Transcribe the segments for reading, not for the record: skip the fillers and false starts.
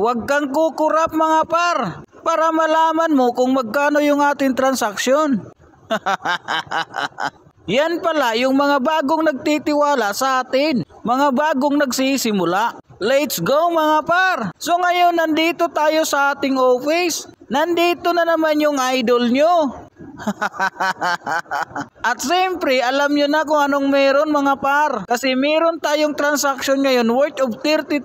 Huwag kang kukurap mga par, para malaman mo kung magkano yung ating transaksyon. Yan pala yung mga bagong nagtitiwala sa atin, mga bagong nagsisimula. Let's go mga par! So ngayon nandito tayo sa ating office. Nandito na naman yung idol nyo. At siyempre alam nyo na kung anong meron mga par. Kasi meron tayong transaction ngayon worth of 30,000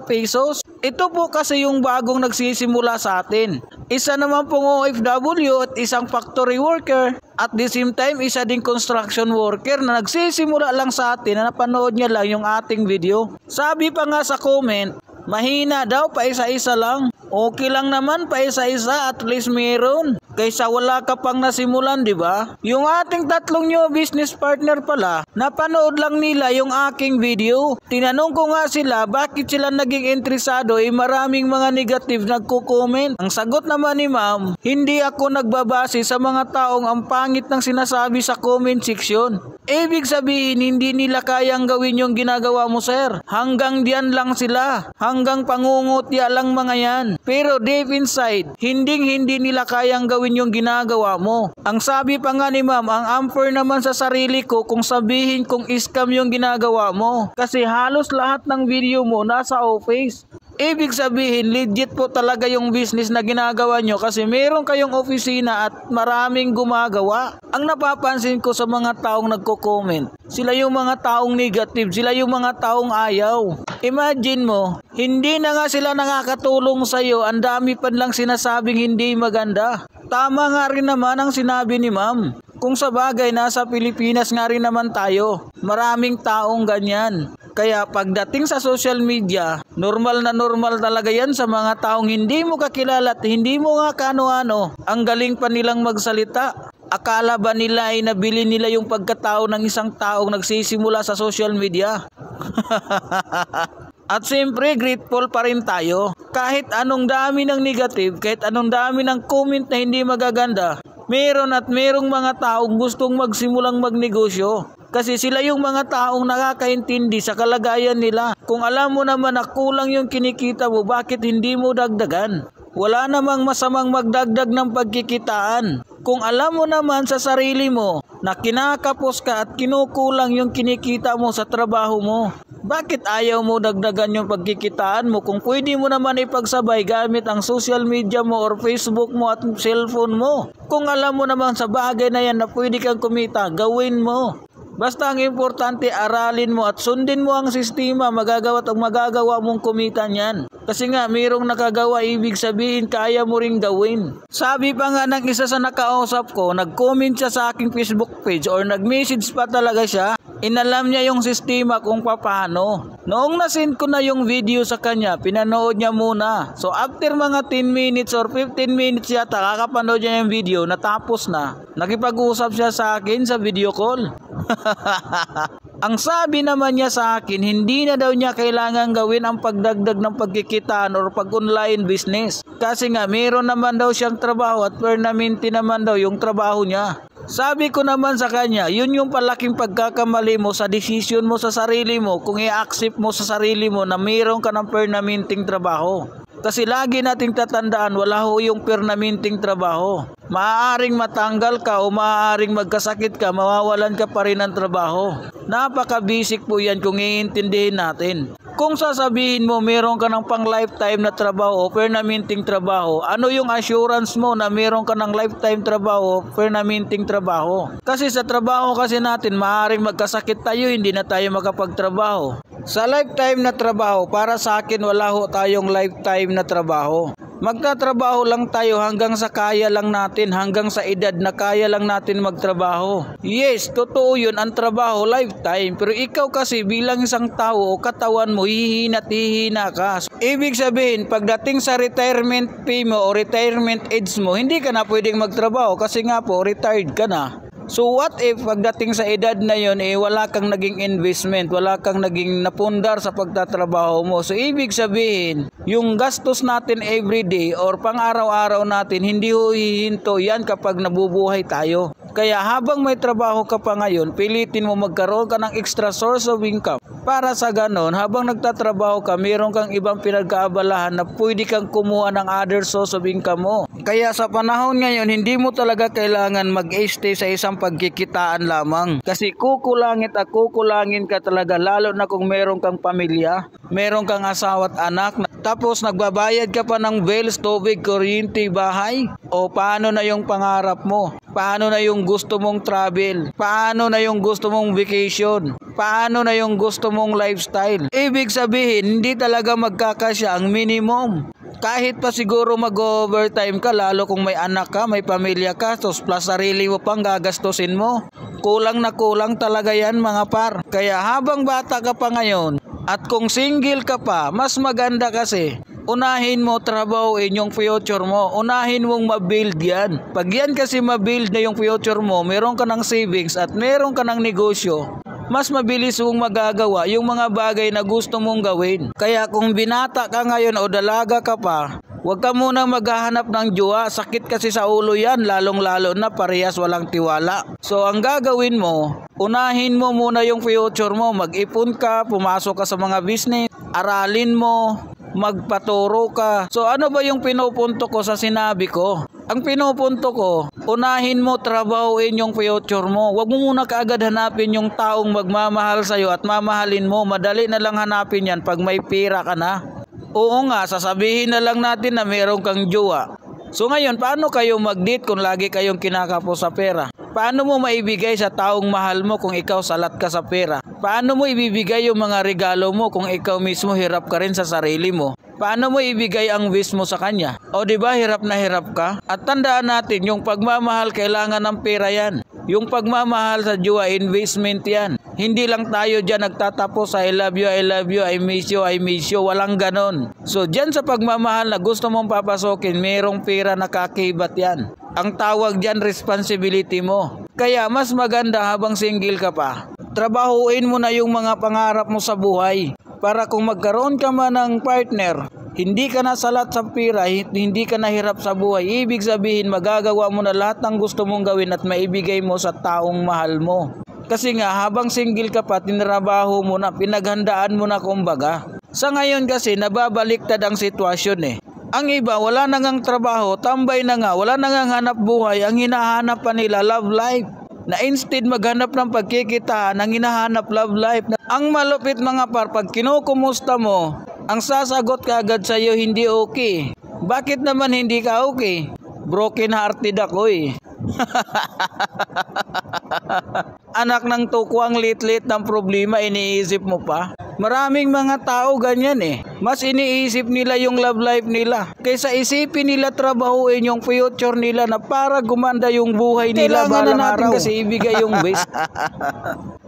pesos. Ito po kasi yung bagong nagsisimula sa atin. Isa naman pong OFW at isang factory worker. At the same time isa ding construction worker na nagsisimula lang sa atin na napanood niya lang yung ating video. Sabi pa nga sa comment, mahina daw pa isa-isa lang. Okay lang naman pa isa-isa, at least meron. Kaysa wala ka pang nasimulan, di ba? Yung ating tatlong new business partner pala, napanood lang nila yung aking video. Tinanong ko nga sila bakit sila naging interesado, maraming mga negative nagko-comment. Ang sagot naman ni ma'am, hindi ako nagbabase sa mga taong ang pangit ng sinasabi sa comment section. Ibig sabihin, hindi nila kayang gawin yung ginagawa mo, sir. Hanggang diyan lang sila. Hanggang pangungutya lang mga yan. Pero deep inside, hindi nila kayang gawin yung ginagawa mo. Ang sabi pa nga ni ma'am, ang unfair naman sa sarili ko kung sabihin kung scam yung ginagawa mo. Kasi halos lahat ng video mo nasa office. Ibig sabihin, legit po talaga yung business na ginagawa nyo kasi meron kayong opisina at maraming gumagawa. Ang napapansin ko sa mga taong nagko-comment, sila yung mga taong negative, sila yung mga taong ayaw. Imagine mo, hindi na nga sila nakakatulong sa'yo, ang dami pa lang sinasabing hindi maganda. Tama nga rin naman ang sinabi ni ma'am. Kung sa bagay, nasa Pilipinas nga rin naman tayo. Maraming taong ganyan. Kaya pagdating sa social media, normal na normal talaga yan sa mga taong hindi mo kakilala at hindi mo nga kaano-ano. Ang galing pa nilang magsalita. Akala ba nila ay nabili nila yung pagkatao ng isang taong nagsisimula sa social media? At siyempre, grateful pa rin tayo. Kahit anong dami ng negative, kahit anong dami ng comment na hindi magaganda, meron at merong mga taong gustong magsimulang magnegosyo. Kasi sila yung mga taong nakakaintindi sa kalagayan nila. Kung alam mo naman na kulang yung kinikita mo, bakit hindi mo dagdagan? Wala namang masamang magdagdag ng pagkikitaan. Kung alam mo naman sa sarili mo na kinakapos ka at kinukulang yung kinikita mo sa trabaho mo, bakit ayaw mo dagdagan yung pagkikitaan mo kung pwede mo naman ipagsabay gamit ang social media mo or Facebook mo at cellphone mo? Kung alam mo naman sa bagay na yan na pwede kang kumita, gawin mo. Basta ang importante, aralin mo at sundin mo ang sistema, magagawa at magagawa mong kumita niyan. Kasi nga, mayroong nakagawa, ibig sabihin, kaya mo ring gawin. Sabi pa nga ng isa sa nakausap ko, nag-comment siya sa aking Facebook page or nag-message pa talaga siya. Inalam niya yung sistema kung paano. Noong nasend ko na yung video sa kanya, pinanood niya muna. So after mga 10 minutes or 15 minutes yata, kakapanood niya yung video, natapos na. Nakipag-usap siya sa akin sa video call. Ang sabi naman niya sa akin, hindi na daw niya kailangan gawin ang pagdagdag ng pagkikitaan or pag-online business. Kasi nga, meron naman daw siyang trabaho at permanente naman daw yung trabaho niya. Sabi ko naman sa kanya, yun yung palaking pagkakamali mo sa decision mo sa sarili mo kung i-accept mo sa sarili mo na mayroon ka ng permanenteng trabaho. Kasi lagi nating tatandaan, wala ho yung permanenteng trabaho. Maaaring matanggal ka o maaaring magkasakit ka, mawawalan ka pa rin ng trabaho. Napaka-basic po yan kung iintindihin natin. Kung sasabihin mo meron ka ng pang lifetime na trabaho o permanenteng trabaho, ano yung assurance mo na meron ka ng lifetime trabaho o permanenteng trabaho? Kasi sa trabaho kasi natin, maaaring magkasakit tayo, hindi na tayo makapagtrabaho. Sa lifetime na trabaho, para sa akin wala ho tayong lifetime na trabaho. Magtatrabaho lang tayo hanggang sa kaya lang natin, hanggang sa edad na kaya lang natin magtrabaho. Yes, totoo yun, ang trabaho lifetime. Pero ikaw kasi bilang isang tao o katawan mo, hihina at hihina ka. Ibig sabihin, pagdating sa retirement pay mo o retirement age mo, hindi ka na pwedeng magtrabaho kasi nga po, retired ka na. So what if pagdating sa edad na yon wala kang naging investment, wala kang naging napundar sa pagtatrabaho mo. So ibig sabihin, yung gastos natin everyday or pang araw-araw natin, hindi ho hihinto yan kapag nabubuhay tayo. Kaya habang may trabaho ka pa ngayon, pilitin mo magkaroon ka ng extra source of income. Para sa ganon, habang nagtatrabaho ka, meron kang ibang pinagkaabalahan na pwede kang kumuha ng other source of income mo. Kaya sa panahon ngayon, hindi mo talaga kailangan mag-stay sa isang pagkikitaan lamang. Kasi kukulangit at kukulangin ka talaga, lalo na kung meron kang pamilya, meron kang asawa at anak, tapos nagbabayad ka pa ng bills, tubig, kuryente, bahay. O paano na yung pangarap mo? Paano na yung gusto mong travel? Paano na yung gusto mong vacation? Paano na yung gusto mong lifestyle? Ibig sabihin, hindi talaga magkakasya ang minimum. Kahit pa siguro mag-overtime ka, lalo kung may anak ka, may pamilya ka, plus sarili mo pang gagastusin mo. Kulang na kulang talaga yan mga par. Kaya habang bata ka pa ngayon, at kung single ka pa, mas maganda kasi. Unahin mo trabahuin yung future mo. Unahin mong mabuild yan. Pag yan kasi mabuild na yung future mo, meron ka ng savings at meron ka ng negosyo, mas mabilis mong magagawa yung mga bagay na gusto mong gawin. Kaya kung binata ka ngayon o dalaga ka pa, huwag ka muna maghahanap ng jowa. Sakit kasi sa ulo yan, lalong-lalo na parehas walang tiwala. So ang gagawin mo, unahin mo muna yung future mo. Mag-ipon ka, pumasok ka sa mga business, aralin mo, magpaturo ka. So ano ba yung pinupunto ko sa sinabi ko? Ang pinupunto ko, unahin mo trabahuin yung future mo. Huwag mo muna kaagad hanapin yung taong magmamahal sa'yo at mamahalin mo. Madali na lang hanapin yan pag may pera ka na. Oo nga, sasabihin na lang natin na meron kang jowa. So ngayon, paano kayo mag-date kung lagi kayong kinakapo sa pera? Paano mo maibigay sa taong mahal mo kung ikaw salat ka sa pera? Paano mo ibibigay yung mga regalo mo kung ikaw mismo hirap ka rin sa sarili mo? Paano mo ibigay ang wish mo sa kanya? O diba hirap na hirap ka? At tandaan natin, yung pagmamahal kailangan ng pera yan. Yung pagmamahal sa jowa, investment yan. Hindi lang tayo dyan nagtatapos sa I love you, I love you, I miss you, I miss you. Walang ganon. So dyan sa pagmamahal na gusto mong papasokin, merong pera na kakibat yan. Ang tawag dyan, responsibility mo. Kaya mas maganda habang single ka pa, trabahuin mo na yung mga pangarap mo sa buhay. Para kung magkaroon ka man ng partner, hindi ka na salat sa pera, hindi ka nahirap sa buhay. Ibig sabihin, magagawa mo na lahat ng gusto mong gawin at maibigay mo sa taong mahal mo. Kasi nga, habang single ka pa, tinrabaho mo na, pinaghandaan mo na kumbaga. Sa ngayon kasi, nababaliktad ang sitwasyon eh. Ang iba, wala na ngang trabaho, tambay na nga, wala na ngang hanap buhay, ang hinahanap pa nila, love life. Na instead maghanap ng pagkikitaan, ang hinahanap love life. Ang malupit mga par, pag kinukumusta mo, ang sasagot kaagad sa'yo, hindi okay. Bakit naman hindi ka okay? Broken hearted ako eh. Anak ng tukwang lit-lit ng problema, iniisip mo pa? Maraming mga tao ganyan eh. Mas iniisip nila yung love life nila kaysa isipin nila trabahuin yung future nila na para gumanda yung buhay nila balang araw. Kasi ibigay yung best.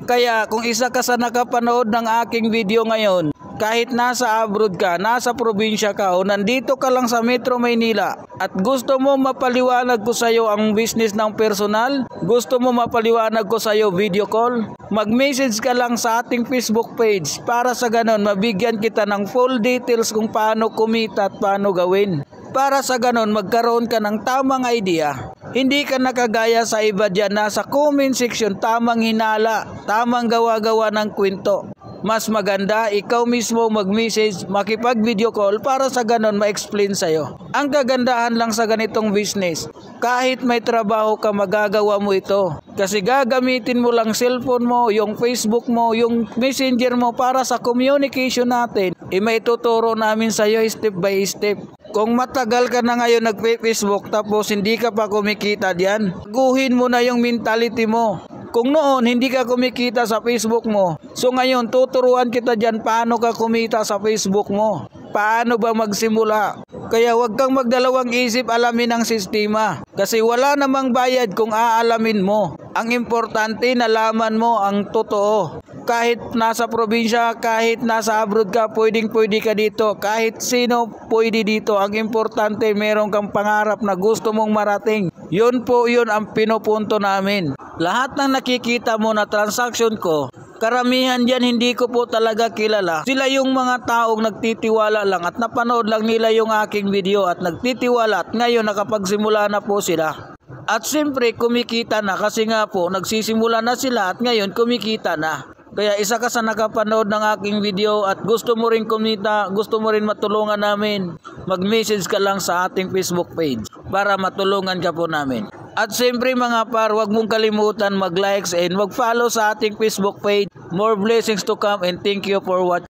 Kaya kung isa ka sa nakapanood ng aking video ngayon, kahit nasa abroad ka, nasa probinsya ka o nandito ka lang sa Metro Maynila at gusto mo mapaliwanag ko sa iyo ang business ng personal, gusto mo mapaliwanag ko sa iyo video call, mag-message ka lang sa ating Facebook page para sa ganon mabigyan kita ng full details kung paano kumita at paano gawin. Para sa ganon magkaroon ka ng tamang idea. Hindi ka nakagaya sa iba dyan, nasa comment section tamang hinala, tamang gawa-gawa ng kwento. Mas maganda, ikaw mismo mag-message, makipag-video call para sa ganon ma-explain sa'yo. Ang kagandahan lang sa ganitong business, kahit may trabaho ka, magagawa mo ito. Kasi gagamitin mo lang cellphone mo, yung Facebook mo, yung messenger mo para sa communication natin. Maituturo namin sa'yo step by step. Kung matagal ka na ngayon nag-Facebook tapos hindi ka pa kumikita diyan, guhin mo na yung mentality mo. Kung noon hindi ka kumikita sa Facebook mo, so ngayon tuturuan kita dyan paano ka kumita sa Facebook mo. Paano ba magsimula? Kaya huwag kang magdalawang isip, alamin ang sistema. Kasi wala namang bayad kung aalamin mo. Ang importante, nalaman mo ang totoo. Kahit nasa probinsya, kahit nasa abroad ka, pwedeng-pwede ka dito. Kahit sino pwede dito. Ang importante, meron kang pangarap na gusto mong marating. Yun po yun ang pinupunto namin. Lahat ng nakikita mo na transaction ko, karamihan dyan hindi ko po talaga kilala. Sila yung mga taong nagtitiwala lang at napanood lang nila yung aking video at nagtitiwala at ngayon nakapagsimula na po sila. At siyempre kumikita na kasi nga po nagsisimula na sila at ngayon kumikita na. Kaya isa ka sa nakapanood ng aking video at gusto mo rin kumita, gusto mo rin matulungan namin, mag-message ka lang sa ating Facebook page para matulungan ka po namin. At siyempre mga par, huwag mong kalimutan mag-likes and mag-follow sa ating Facebook page. More blessings to come and thank you for watching.